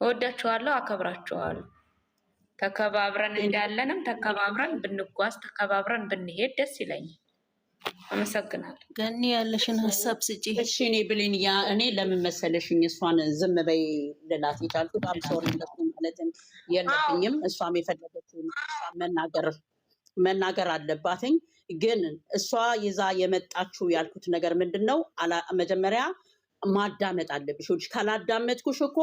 እወዳችኋለሁ፣ አከብራችኋለሁ። ተከባብረን እንዳለንም ተከባብረን ብንጓዝ ተከባብረን ብንሄድ ደስ ይለኛል። አመሰግናለሁ። ገኒ ያለሽን ሀሳብ ስጪ። እሺ እኔ ብሌን እኔ ለምን መሰለሽኝ እሷን ዝም በይ ልላት የቻልኩት ሶሪ ማለትም የለብኝም። እሷም የፈለገችውን መናገር አለባትኝ። ግን እሷ ይዛ የመጣችው ያልኩት ነገር ምንድነው? መጀመሪያ ማዳመጥ አለብሽ። ካላዳመጥኩሽ እኮ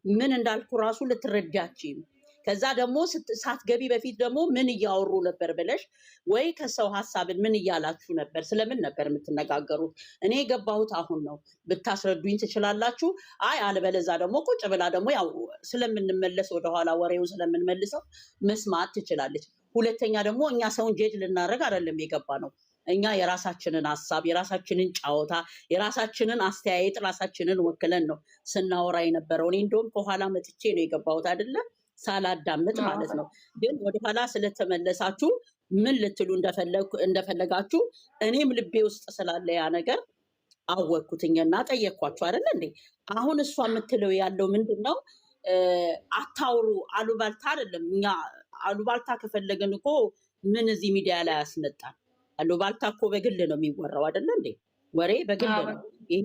ምን እንዳልኩ ራሱ ልትረዳችኝ። ከዛ ደግሞ ሳትገቢ በፊት ደግሞ ምን እያወሩ ነበር ብለሽ ወይ ከሰው ሐሳብን ምን እያላችሁ ነበር? ስለምን ነበር የምትነጋገሩት? እኔ የገባሁት አሁን ነው። ብታስረዱኝ ትችላላችሁ። አይ አለበለዛ ደግሞ ቁጭ ብላ ደግሞ ያው ስለምንመለስ ወደኋላ ወሬውን ስለምንመልሰው መስማት ትችላለች። ሁለተኛ ደግሞ እኛ ሰውን ጄጅ ልናደርግ አይደለም የገባ ነው። እኛ የራሳችንን ሐሳብ የራሳችንን ጫወታ የራሳችንን አስተያየት ራሳችንን ወክለን ነው ስናወራ የነበረው። እኔ እንደውም ከኋላ መጥቼ ነው የገባሁት አይደለም ሳላዳምጥ ማለት ነው። ግን ወደኋላ ስለተመለሳችሁ ምን ልትሉ እንደፈለጋችሁ እኔም ልቤ ውስጥ ስላለ ያ ነገር አወቅኩትኝና ጠየቅኳችሁ አይደል እንዴ? አሁን እሷ የምትለው ያለው ምንድነው? አታውሩ አሉባልታ አይደለም። እኛ አሉባልታ ከፈለግን እኮ ምን እዚህ ሚዲያ ላይ ያስመጣል? አሉባልታ እኮ በግል ነው የሚወራው አይደል እንዴ? ወሬ በግል ነው። ይሄ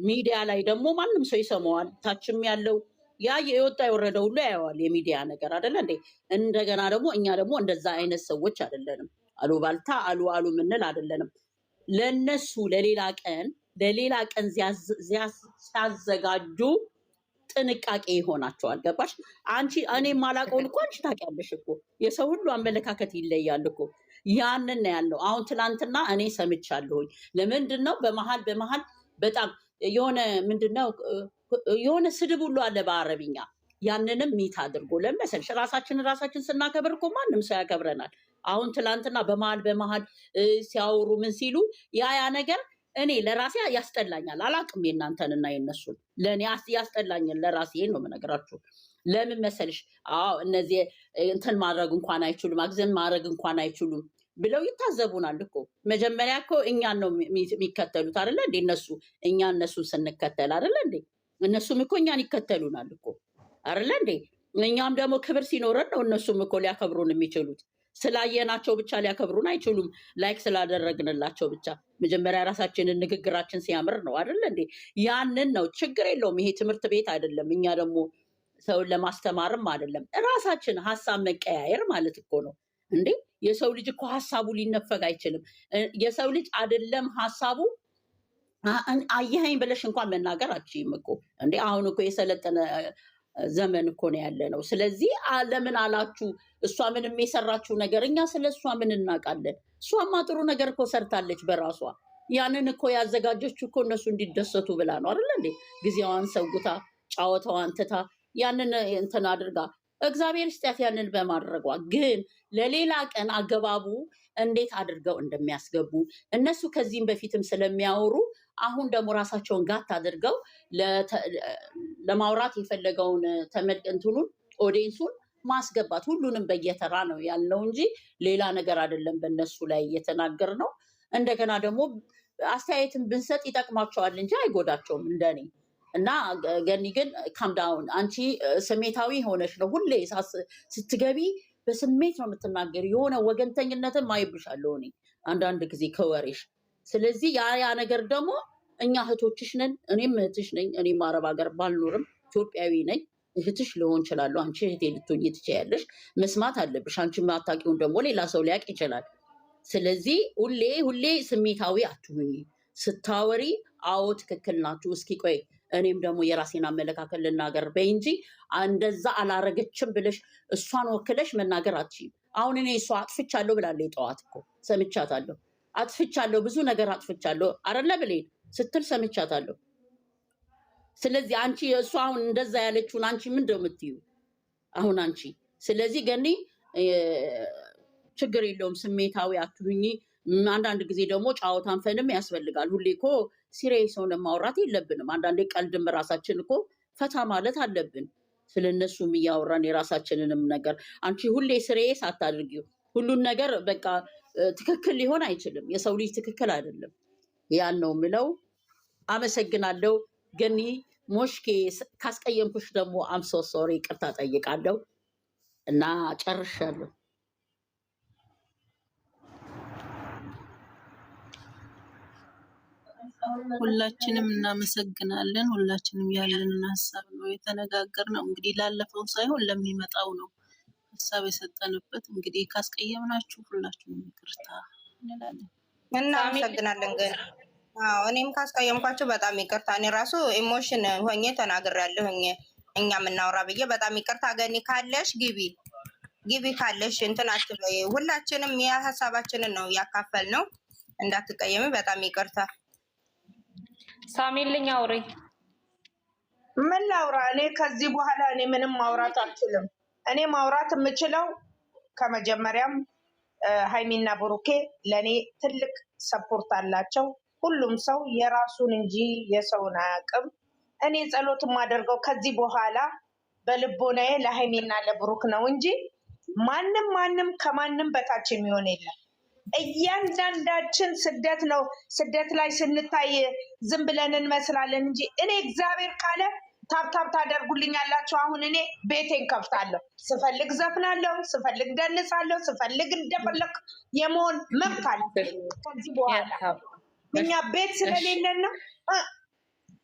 ሚዲያ ላይ ደግሞ ማንም ሰው ይሰማዋል። ታችም ያለው ያ የወጣ የወረደ ሁሉ ያየዋል። የሚዲያ ነገር አይደለ እንዴ? እንደገና ደግሞ እኛ ደግሞ እንደዛ አይነት ሰዎች አይደለንም። አሉባልታ አሉ ምንል አይደለንም። ለነሱ ለሌላ ቀን ሲያዘጋጁ ጥንቃቄ ይሆናቸዋል። ገባሽ? እኔ ማላቀውን እኮ አንቺ ታውቂያለሽ እኮ። የሰው ሁሉ አመለካከት ይለያል እኮ። ያንን ነው ያለው። አሁን ትናንትና እኔ ሰምቻለሁኝ። ለምንድን ነው በመሀል በጣም የሆነ ምንድነው የሆነ ስድብ ሁሉ አለ በአረብኛ። ያንንም ሚት አድርጎ ለመሰልሽ ራሳችን ስናከብር እኮ ማንም ሰው ያከብረናል። አሁን ትላንትና በመሀል ሲያወሩ ምን ሲሉ ያ ነገር እኔ ለራሴ ያስጠላኛል። አላቅም የእናንተንና የነሱን፣ ለእኔ ያስጠላኛል። ለራሴ ነው የምነግራችሁ። ለምን መሰልሽ? እነዚህ እንትን ማድረግ እንኳን አይችሉም፣ አግዘን ማድረግ እንኳን አይችሉም ብለው ይታዘቡናል እኮ። መጀመሪያ እኮ እኛን ነው የሚከተሉት አይደለ እንዴ? እነሱን ስንከተል አይደለ እንዴ? እነሱም እኮ እኛን ይከተሉናል እኮ አይደለ እንዴ? እኛም ደግሞ ክብር ሲኖረን ነው እነሱም እኮ ሊያከብሩን የሚችሉት። ስላየናቸው ብቻ ሊያከብሩን አይችሉም። ላይክ ስላደረግንላቸው ብቻ። መጀመሪያ ራሳችንን ንግግራችን ሲያምር ነው አይደለ እንዴ? ያንን ነው። ችግር የለውም። ይሄ ትምህርት ቤት አይደለም። እኛ ደግሞ ሰውን ለማስተማርም አይደለም። ራሳችን ሀሳብ መቀያየር ማለት እኮ ነው እንዴ? የሰው ልጅ እኮ ሀሳቡ ሊነፈግ አይችልም። የሰው ልጅ አይደለም ሀሳቡ አየኸኝ ብለሽ እንኳን መናገር አትችይም እኮ እንዴ። አሁን እኮ የሰለጠነ ዘመን እኮ ነው ያለ ነው። ስለዚህ ለምን አላችሁ? እሷ ምንም የሰራችው ነገር እኛ ስለ እሷ ምን እናውቃለን? እሷማ ጥሩ ነገር እኮ ሰርታለች በራሷ። ያንን እኮ ያዘጋጀችው እኮ እነሱ እንዲደሰቱ ብላ ነው አይደል እንዴ? ጊዜዋን ሰውታ ጫወታዋን ትታ ያንን እንትን አድርጋ እግዚአብሔር ይስጣት ያንን በማድረጓ። ግን ለሌላ ቀን አገባቡ እንዴት አድርገው እንደሚያስገቡ እነሱ ከዚህም በፊትም ስለሚያወሩ አሁን ደግሞ ራሳቸውን ጋት አድርገው ለማውራት የፈለገውን እንትኑን ኦዲየንሱን ማስገባት ሁሉንም በየተራ ነው ያልነው እንጂ ሌላ ነገር አይደለም በእነሱ ላይ እየተናገር ነው። እንደገና ደግሞ አስተያየትን ብንሰጥ ይጠቅማቸዋል እንጂ አይጎዳቸውም እንደኔ። እና ገኒ ግን ካምዳውን አንቺ ስሜታዊ ሆነሽ ነው ሁሌ ስትገቢ በስሜት ነው የምትናገር። የሆነ ወገንተኝነትን ማይብሻለሁ እኔ አንዳንድ ጊዜ ከወሬሽ። ስለዚህ ያ ነገር ደግሞ እኛ እህቶችሽ ነን፣ እኔም እህትሽ ነኝ። እኔም አረብ ሀገር ባልኖርም ኢትዮጵያዊ ነኝ። እህትሽ ልሆን እችላለሁ። አንቺ እህቴ ልትሆኝ ትችያለሽ። መስማት አለብሽ። አንቺ የማታውቂውን ደግሞ ሌላ ሰው ሊያውቅ ይችላል። ስለዚህ ሁሌ ስሜታዊ አትሁኝ ስታወሪ። አዎ ትክክል ናችሁ። እስኪ ቆይ እኔም ደግሞ የራሴን አመለካከት ልናገር በይ እንጂ እንደዛ አላረገችም ብለሽ እሷን ወክለሽ መናገር አትችይም። አሁን እኔ እሷ አጥፍቻለሁ ብላለች። ጠዋት እኮ ሰምቻታለሁ። አጥፍቻለሁ፣ ብዙ ነገር አጥፍቻለሁ አይደለ ብሌን ስትል ሰምቻታለሁ። ስለዚህ አንቺ እሷ አሁን እንደዛ ያለችውን አንቺ ምንድነው የምትዩ አሁን አንቺ? ስለዚህ ገኒ ችግር የለውም ስሜታዊ አትሁኚ። አንዳንድ ጊዜ ደግሞ ጫወታን ፈንም ያስፈልጋል። ሁሌ እኮ ሲሪየስ ሆነን ማውራት የለብንም። አንዳንዴ ቀልድም ራሳችን እኮ ፈታ ማለት አለብን። ስለነሱም እያወራን የራሳችንንም ነገር አንቺ ሁሌ ሲሪየስ አታድርጊው። ሁሉን ነገር በቃ ትክክል ሊሆን አይችልም። የሰው ልጅ ትክክል አይደለም። ያን ነው የምለው። አመሰግናለሁ ገኒ። ሞሽኬ ካስቀየምኩሽ ደግሞ አምሶ ሶሪ ይቅርታ ጠይቃለሁ እና ጨርሻለሁ። ሁላችንም እናመሰግናለን። ሁላችንም ያለንን ሀሳብ ነው የተነጋገርነው። እንግዲህ ላለፈው ሳይሆን ለሚመጣው ነው ሀሳብ የሰጠንበት። እንግዲህ ካስቀየምናችሁ ሁላችንም ይቅርታ እንላለን። እናመሰግናለን። ግን እኔም ካስቀየምኳችሁ በጣም ይቅርታ። እኔ ራሱ ኢሞሽን ሆኜ ተናግሬያለሁ። እኛ የምናወራ ብዬ በጣም ይቅርታ። ገኒ ካለሽ ግቢ ካለሽ እንትን አትበይ። ሁላችንም የሀሳባችንን ነው ያካፈል ነው። እንዳትቀየሚ በጣም ይቅርታ። ሳሚልኝ አውሪ። ምን ላውራ? እኔ ከዚህ በኋላ እኔ ምንም ማውራት አልችልም። እኔ ማውራት የምችለው ከመጀመሪያም ሀይሚና ብሩኬ ለእኔ ትልቅ ሰፖርት አላቸው። ሁሉም ሰው የራሱን እንጂ የሰውን አያውቅም። እኔ ጸሎት የማደርገው ከዚህ በኋላ በልቦናዬ ለሀይሚና ለብሩክ ነው እንጂ ማንም ከማንም በታች የሚሆን የለም። እያንዳንዳችን ስደት ነው። ስደት ላይ ስንታይ ዝም ብለን እንመስላለን እንጂ እኔ እግዚአብሔር ካለ ታብታብ ታደርጉልኛላችሁ። አሁን እኔ ቤቴን ከፍታለሁ። ስፈልግ ዘፍናለሁ፣ ስፈልግ ደንሳለሁ፣ ስፈልግ እንደፈለግ የመሆን መብት አለ። ከዚህ በኋላ እኛ ቤት ስለሌለን ነው።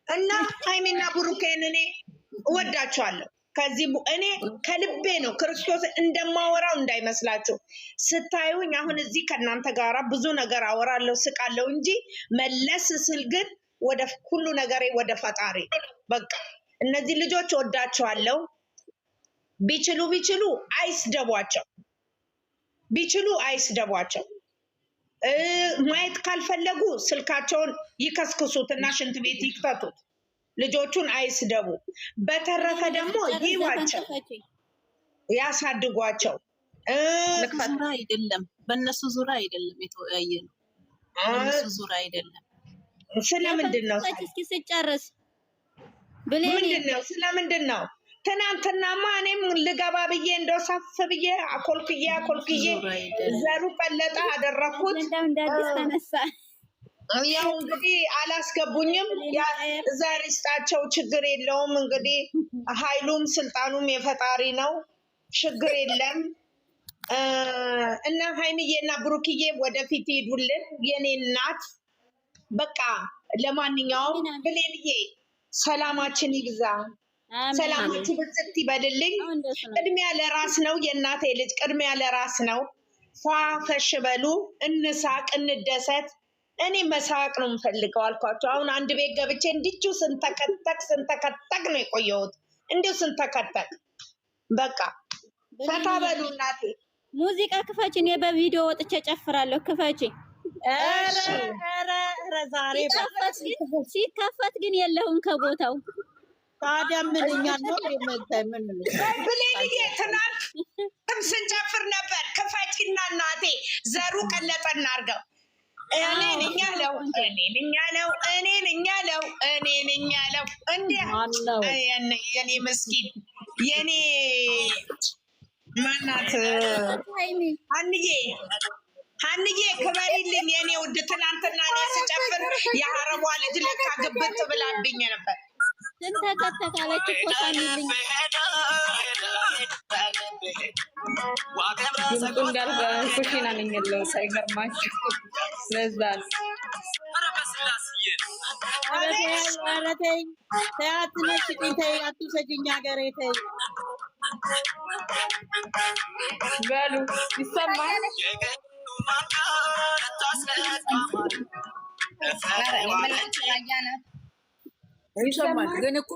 እና ሀይሚና ብሩኬን እኔ እወዳቸዋለሁ። ከዚህ እኔ ከልቤ ነው ክርስቶስ እንደማወራው እንዳይመስላችሁ። ስታዩኝ አሁን እዚህ ከእናንተ ጋራ ብዙ ነገር አወራለሁ፣ ስቃለሁ እንጂ መለስ ስል ግን ወደ ሁሉ ነገሬ ወደ ፈጣሪ በቃ። እነዚህ ልጆች ወዳቸዋለሁ። ቢችሉ አይስደቧቸው፣ ቢችሉ አይስደቧቸው። ማየት ካልፈለጉ ስልካቸውን ይከስክሱትና ሽንት ቤት ይክተቱት። ልጆቹን አይስደቡ። በተረፈ ደግሞ ይዋቸው፣ ያሳድጓቸው። ዙራ አይደለም፣ በእነሱ ዙራ አይደለም የተወያየ ነው። በእነሱ ዙራ አይደለም። ስለምንድን ነው ስጨርስ ምንድን ነው? ስለምንድን ነው? ትናንትናማ እኔም ልገባ ብዬ እንደው ሰፍ ብዬ አኮልክዬ ዘሩ ቀለጠ አደረኩት። ተነሳ። ያው እንግዲህ አላስገቡኝም። ዘር ይስጣቸው፣ ችግር የለውም። እንግዲህ ኃይሉም ስልጣኑም የፈጣሪ ነው፣ ችግር የለም። እና ሀይሚዬና ብሩክዬ ወደፊት ሄዱልን የኔ እናት። በቃ ለማንኛውም ብሌንዬ ሰላማችን ይግዛ፣ ሰላማችን ብጽት ይበልልኝ። ቅድሚያ ለራስ ነው የእናቴ ልጅ፣ ቅድሚያ ለራስ ነው። ፏፈሽ በሉ፣ እንሳቅ፣ እንደሰት። እኔ መሳቅ ነው የምፈልገው አልኳቸው። አሁን አንድ ቤት ገብቼ እንዲቹ ስንተከተክ ነው የቆየሁት። እንዲሁ ስንተከተክ በቃ ፈታ በሉ እናቴ። ሙዚቃ ክፈች፣ እኔ በቪዲዮ ወጥቼ ጨፍራለሁ። ክፈች። ዛሬ ሲከፈት ግን የለሁም ከቦታው። ታዲያ ምንኛ ነው ብሌንዬ? ትናንት ስንጨፍር ነበር። ክፈችና እናቴ ዘሩ ቀለጠ እናርገው። እኔ ነኝ ያለው እንዴ! የኔ ምስኪን የኔ ማናት ሀንዬ ክበሪልኝ የኔ ውድ። ትናንትና እኔ ስጨፍር የአረቧ ልጅ ለካ ግብት ብላብኝ ነበር። ስንተከተካለች እኮ ሳሚልኝ ድምፁ እንዳልኩ ኩሽና ነኝ ያለው ሳይገርማችሁ። ለዛ ነው ኧረ ተይ አትነሽኝ፣ ተይ አትውሰጂኝ ሀገሬ፣ ተይ በሉ። ይሰማል ይሰማል። ግን እኮ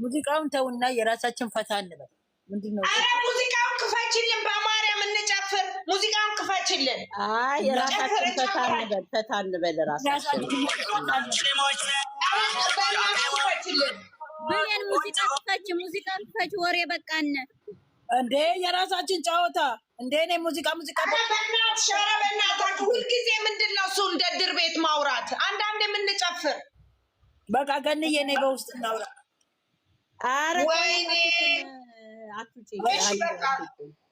ሙዚቃውን ተውና የራሳችን ፈታ እንበል። ምንድነው? አረ ሙዚቃውን ክፈችልን፣ በማርያም እንጨፍር። ሙዚቃውን ክፈችልን። አይ የራሳችን ፈታ እንበል። ራሳችን ብሌን ሙዚቃ ክፈች፣ ወሬ በቃን እንዴ! የራሳችን ጨዋታ እንዴ! እኔ ሙዚቃ በእናታችሁ ሁልጊዜ ምንድን ነው እሱ እንደ ድር ቤት ማውራት? አንዳንድ የምንጨፍር በቃ ገንዬ እኔ በውስጥ እናውራ። ወይኔ አትውጪ። እሺ በቃ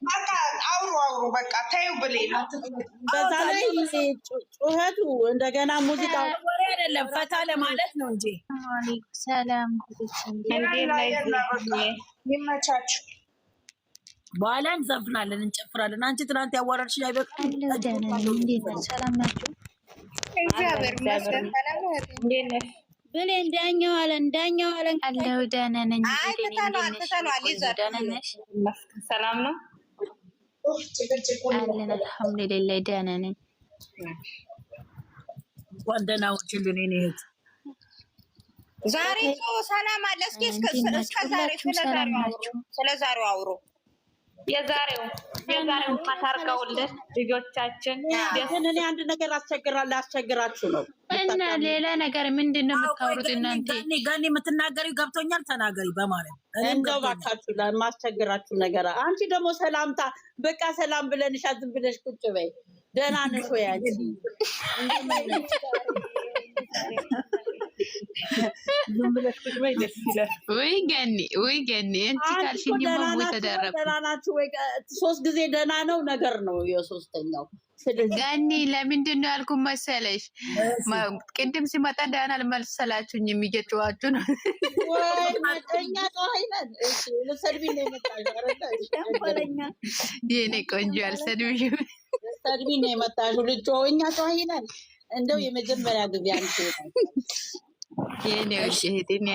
በቃ አውሩ በቃ ተይው ብሌን በዛ ላይ ጩኸቱ እንደገና ሙዚቃ ወሬ አይደለም ፈታ ለማለት ነው እንጂ። ሰላም ይመቻችሁ። በኋላ እንዘፍናለን እንጨፍራለን። አንቺ ትናንት ያዋራልሽ አይበቃ። ሰላም ናችሁ? እግዚአብሔር ይመስገን። ሰላም ነው። እንዴት ነሽ? ብሌ እንዳኛው አለን አለው ደህና ነኝ። አይ ትተነዋል። ይዘር ሰላም ነው አለን አልሐምዱሊላህ ደህና ነኝ። እንኳን ደህና ዋልሽልን የእኔ እህት። ዛሬ ሰላም አለ። እስኪ እስከ ዛሬ ስለ ዛሬው አውሩ። የዛሬው ማታርቀውልን ልጆቻችን ግን እኔ አንድ ነገር ላስቸግራችሁ ነው እና ሌላ ነገር ምንድን ነው የምታወሩት እናንተ? ገኒ የምትናገሪው ገብቶኛል። ተናገሪ በማለት እንደው ባካችሁ ለማስቸግራችሁ ነገር። አንቺ ደግሞ ሰላምታ በቃ ሰላም ብለንሻ ዝም ብለሽ ቁጭ በይ። ደህና ነሽ ወይ አንቺ? ዝም ብለሽ ቁጭ በይ ደስ ይላል። ወይ ገኒ አንቺ ካልሽኝ ሞት ተደረኩ። ደህና ናችሁ ወይ? 3 ጊዜ ደህና ነው ነገር ነው የሶስተኛው። ገኒ ለምንድን ነው ያልኩት መሰለሽ? ቅድም ሲመጣ ደህና አልመሰላችሁኝም። እየጨዋችሁ ነው ወይ መጠኛ ጧይነን እሺ ለሰርቢን ነው የመጣሽ አይደል? የኔ ቆንጆ አልሰድብሽም። ሰርቢን ነው የመጣሽው ልጆኛ ጧይነን እንደው የመጀመሪያ ጊዜ አንቺ የኔ እህቴን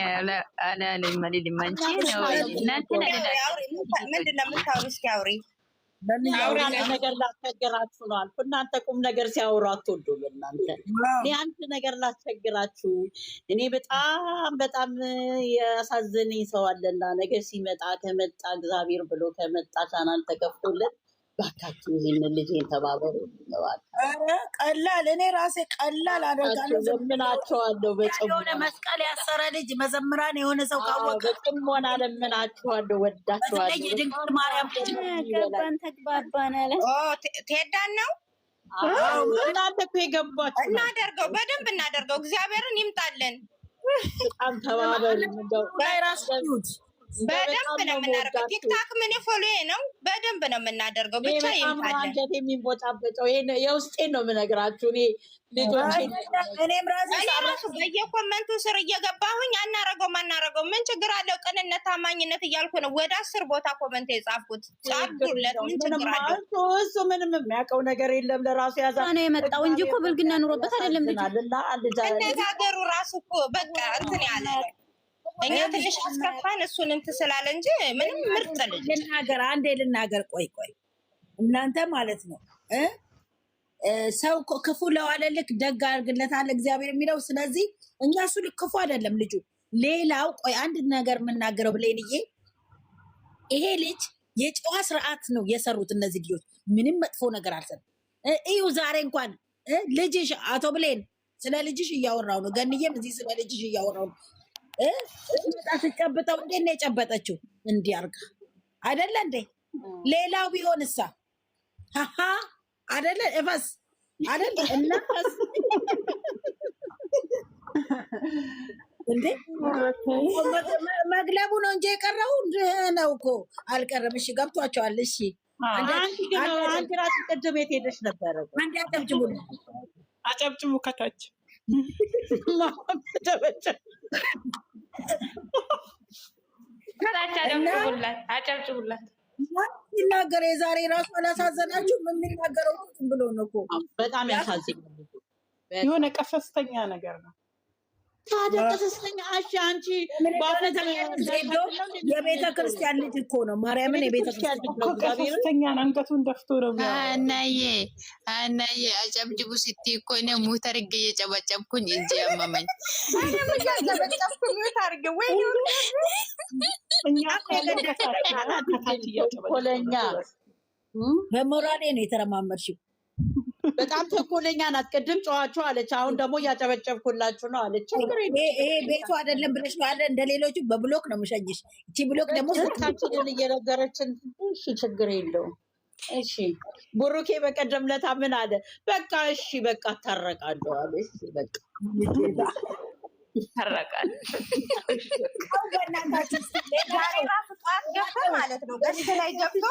አላለኝ ማለት ማንቺ ነው እናንተ ምንድን ነው የምታወሪው? እስኪ አውሪ። አንድ ነገር ላስቸግራችሁ ነው አልኩ። እናንተ ቁም ነገር ሲያወሩ አትወዱም እናንተ። እኔ አንድ ነገር ላስቸግራችሁ። እኔ በጣም ያሳዘነኝ ሰው አለና ነገር ሲመጣ ከመጣ እግዚአብሔር ብሎ ከመጣ ቻናል ተከፍቶለት ባካችሁ ይህንን ልጄን ተባበሩ ይለዋል። ኧረ ቀላል እኔ ራሴ ቀላል አደርጋለሁ። ለምናችኋለሁ። የሆነ መስቀል ያሰረ ልጅ መዘምራን የሆነ ሰው ካወቀ በጥሞና ለምናችኋለሁ። ወዳችኋለሁ። የድንግል ማርያም ልጅ ገባን ተግባባን አለ። ትሄዳን ነው እናንተ እኮ የገባችሁ እናደርገው፣ በደንብ እናደርገው። እግዚአብሔርን ይምጣልን። በጣም ተባበሩ። ራሱ በደንብ ነው የምናደርገው። ቲክታክ ምን ፎሎ ነው፣ በደንብ ነው የምናደርገው። ብቻ ይምጣልን። አንጀት የሚቦጫበጨው የውስጤን ነው የምነግራችሁ። እኔ ልጆቼ እኔም ራሱ በየኮመንቱ ስር እየገባሁኝ አናረገው ምን ችግር አለው? ቅንነት፣ ታማኝነት እያልኩ ነው ወደ 10 ቦታ ኮመንት የጻፍኩት። ጻፍኩለት። ምን ችግር አለው? እሱ ምንም የሚያውቀው ነገር የለም። ለራሱ ያዛ ነው የመጣው እንጂ እኮ ብልግና ኑሮበት አይደለም። አነጋገሩ ራሱ እኮ በቃ እንትን ያለ ነው። እኛ ትንሽ አስከፋን እሱን እንትን ስላለ እንጂ ምንም ምርጥ ልጅ። ልናገር ቆይ እናንተ ማለት ነው ሰው ክፉ ለዋለልክ ደግ አድርግለታል እግዚአብሔር የሚለው። ስለዚህ እኛ እሱ ክፉ አይደለም ልጁ። ሌላው ቆይ አንድ ነገር የምናገረው ብሌንዬ፣ ይሄ ልጅ የጨዋ ስርዓት ነው የሰሩት እነዚህ ልጆች። ምንም መጥፎ ነገር አልሰሩም። እዩ ዛሬ እንኳን ልጅሽ አቶ ብሌን ስለ ልጅሽ እያወራው ነው። ገንዬም እዚህ ስለ ልጅሽ እያወራው ነው። ስጨብጠው እንዴት ነው የጨበጠችው? እንዲህ አድርጋ አይደለ እንዴ? ሌላው ቢሆን እሳ ሀሀ አይደለ እፈስ አይደለ እናፈስ እንዴ መግለቡ ነው እንጂ የቀረው ነው እኮ አልቀረም። እሺ ገብቷቸዋል። እሺ አንቺ ራሱ ቅድም የት ሄደሽ ነበረ? አንድ አጨብጭቡ፣ አጨብጭቡ ከታች አጨብጭቡላት። ሲናገር የዛሬ ራሱ አላሳዘናችሁ? የሚናገረው ብሎ ነው እኮ በጣም ያሳዝናል። የሆነ ቀሰስተኛ ነገር ነው። ታዲያ ቀሰስተኛ አንቺ የቤተ ክርስቲያን ልጅ እኮ ነው። ማርያምን የቤተ ክርስቲያን ልጅ ነው። ቀሰስተኛ አንገቱን ደፍቶ ነው። አናዬ አጨብጭቡ ስትይ እኮ እኔ ሙት አድርጌ እየጨበጨብኩኝ እንጂ ያመመኝ በሞራሌ ነው የተረማመድሽው። በጣም ተንኮለኛ ናት። ቅድም ጨዋችሁ አለች፣ አሁን ደግሞ እያጨበጨብኩላችሁ ነው አለች። ይሄ ቤቱ አይደለም ብለሽ ነው አለ። እንደ ሌሎቹ በብሎክ ነው የምሸኝሽ። እቺ ብሎክ ደግሞ ስልካችንን እየነገረችን እሺ፣ ችግር የለውም። እሺ ቡሩኬ በቀደም ለታ ምን አለ? በቃ እሺ በቃ ታረቃለሁ አለ። እሺ በቃ ታረቃለሁ። ዛሬ ራሱ ጠዋት ገብተን ማለት ነው ገስት ላይ ገብቶ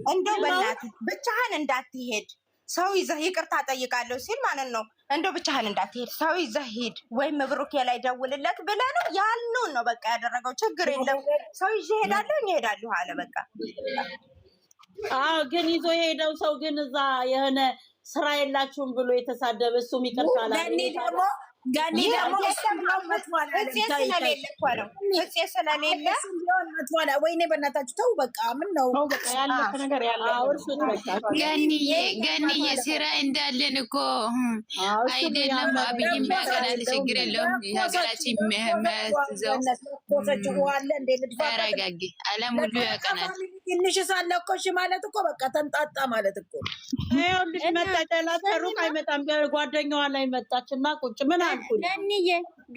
እንደው በእናትህ ብቻህን እንዳትሄድ ሰው ይዘህ ይቅርታ ጠይቃለሁ ሲል ማለት ነው። እንደው ብቻህን እንዳትሄድ ሰው ይዘህ ሂድ ወይም ብሩኬ ላይ ደውልለት ብለህ ነው ያልነውን ነው በቃ ያደረገው። ችግር የለም ሰው ይዤ እሄዳለሁ እሄዳለሁ አለ በቃ። አዎ ግን ይዞ የሄደው ሰው ግን እዛ የሆነ ስራ የላችሁም ብሎ የተሳደበ እሱም ይቅርታ ጋኒ ደግሞ ስለሌለ እኮ ነው ስለሌለ ወይኔ በእናታችሁ ተው በቃ ምን ነው ያለፈ ነገር ያለ ገንዬ ስራ እንዳለን እኮ አይደለም። አብይ የሚያቀናል ችግር የለውም። ሀገራችን የሚያዘው ተረጋጊ። ዓለም ሁሉ ያቀናል። ትንሽ ሳለ እኮ እሺ ማለት እኮ በቃ ተንጣጣ ማለት እኮ ይኸውልሽ መጣች ሩቅ አይመጣም። ጓደኛዋ ላይ መጣች እና ቁጭ ምን አልኩኝ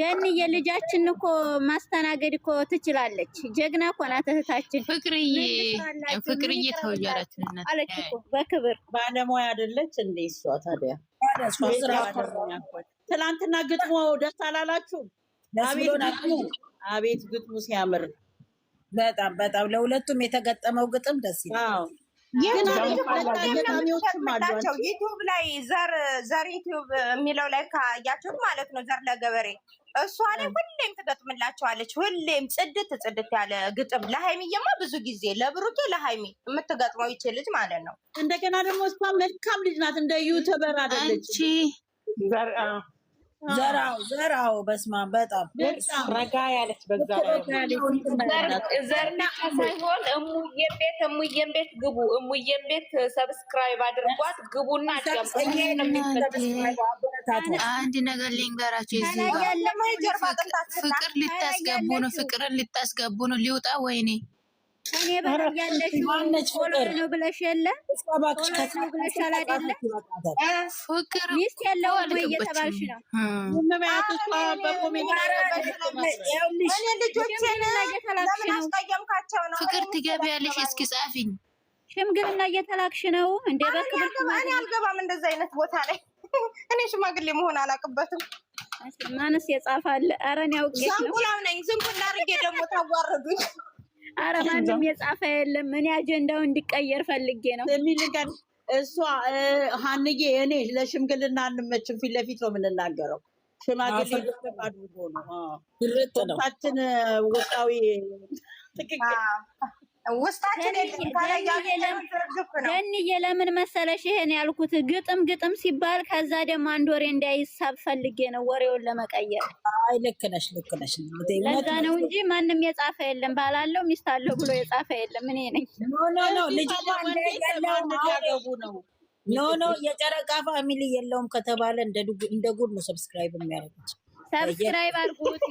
ገንዬ ልጃችን እኮ ማስተናገድ እኮ ትችላለች። ጀግና እኮ ናት እህታችን። ፍቅርዬ ተወያላችሁ አለች እኮ በክብር ባለሙያ አይደለች እንዴ እሷ? ታዲያ ትናንትና ግጥሞ ደስ አላላችሁ? አቤት ግጥሙ ሲያምር በጣም በጣም ለሁለቱም የተገጠመው ግጥም ደስ ይላል። ዩቲዩብ ላይ ዘር ዩቲዩብ የሚለው ላይ ካያችሁት ማለት ነው ዘር ለገበሬ እሷ ላይ ሁሌም ትገጥምላቸዋለች። ሁሌም ጽድት ያለ ግጥም። ለሃይሚዬማ ብዙ ጊዜ ለብሩኬ ለሃይሚ የምትገጥመው ይች ልጅ ማለት ነው። እንደገና ደግሞ እሷ መልካም ልጅ ናት። እንደ ዩቲዩበር አይደለች። ዘራው በስማ በጣም ረጋ ያለች በዛ ዘርና ሳይሆን እሙዬን ቤት ግቡ። እሙዬን ቤት ሰብስክራይብ አድርጓት ግቡና አንድ ነገር ልንገራችሁ። ፍቅር ልታስገቡ ነው። ፍቅርን ልታስገቡ ነው። ሊውጣ ወይኔ እኔ በላይ ያለሽ ነው ብለሽ የለ ብለሻል አይደለ? ፍቅር ሚስት የለውም ወይ እየተባልሽ ነው? ፍቅር ትገቢያለሽ? እስኪ ጻፊኝ። ሽምግልና እየተላክሽ ነው እንደ በክብር እኔ አልገባም እንደዛ አይነት ቦታ ላይ። እኔ ሽማግሌ መሆን አላውቅበትም። ማንስ የጻፋል? ኧረ እኔ አውቄ ነው። ዝንኩላው ነኝ። ዝንኩላ አድርጌ ደግሞ ታዋረዱኝ። አረ ማንም የጻፈ የለም። እኔ አጀንዳው እንዲቀየር ፈልጌ ነው። የሚልቀን እሷ ሀንዬ እኔ ለሽምግልና አንመችም። ፊት ለፊት ነው የምንናገረው። ሽማግሌ አድርጎ ነው ታችን ውስጣዊ ትክክል ውስጣችን ገንዬ ለምን መሰለሽ ይሄን ያልኩት ግጥም ሲባል ከዛ ደግሞ አንድ ወሬ እንዳይሳብ ፈልጌ ነው ወሬውን ለመቀየር። አይ ልክ ነሽ። ለዛ ነው እንጂ ማንም የጻፈ የለም። ባላለው ሚስት አለው ብሎ የጻፈ የለም። እኔ ነኝ። ኖ ልጅ ኖ የጨረቃ ፋሚሊ የለውም ከተባለ እንደ ጉድ ነው ሰብስክራይብ የሚያደርጉት። ሰብስክራይብ አድርጉት።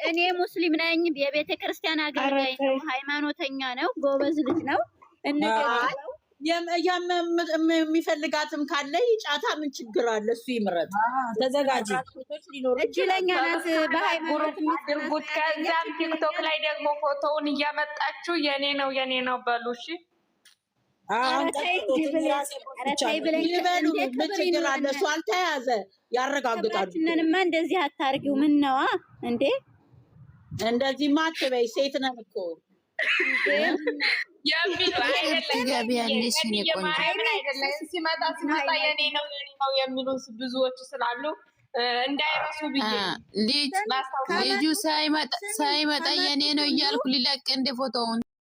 እኔ ሙስሊም ነኝ። የቤተ ክርስቲያን አገልጋይ ነው። ሃይማኖተኛ ነው። ጎበዝ ልጅ ነው። የሚፈልጋትም ካለ ይጫታ። ምን ችግር አለ? እሱ ይምረጥ። ተዘጋጂ። እጅለኛ ናት በሃይማኖት የሚያደርጉት። ከዛም ቲክቶክ ላይ ደግሞ ፎቶውን እያመጣችሁ የኔ ነው በሉ። እሺ ይበሉ። ምን ችግር አለ? እሱ አልተያዘ ያረጋግጣሉ። እነንማ እንደዚህ አታርጊው። ምን ነዋ እንዴ? እንደዚህ ማትበይ ሴት ነን እኮ የሚሉ ገቢያለሽ ሲመጣ የኔ ነው የሚሉ ብዙዎች ስላሉ እንዳይረሱ ብዬ ልጁ ሳይመጣ የኔ ነው እያልኩ ሊለቅ እንደ ፎቶውን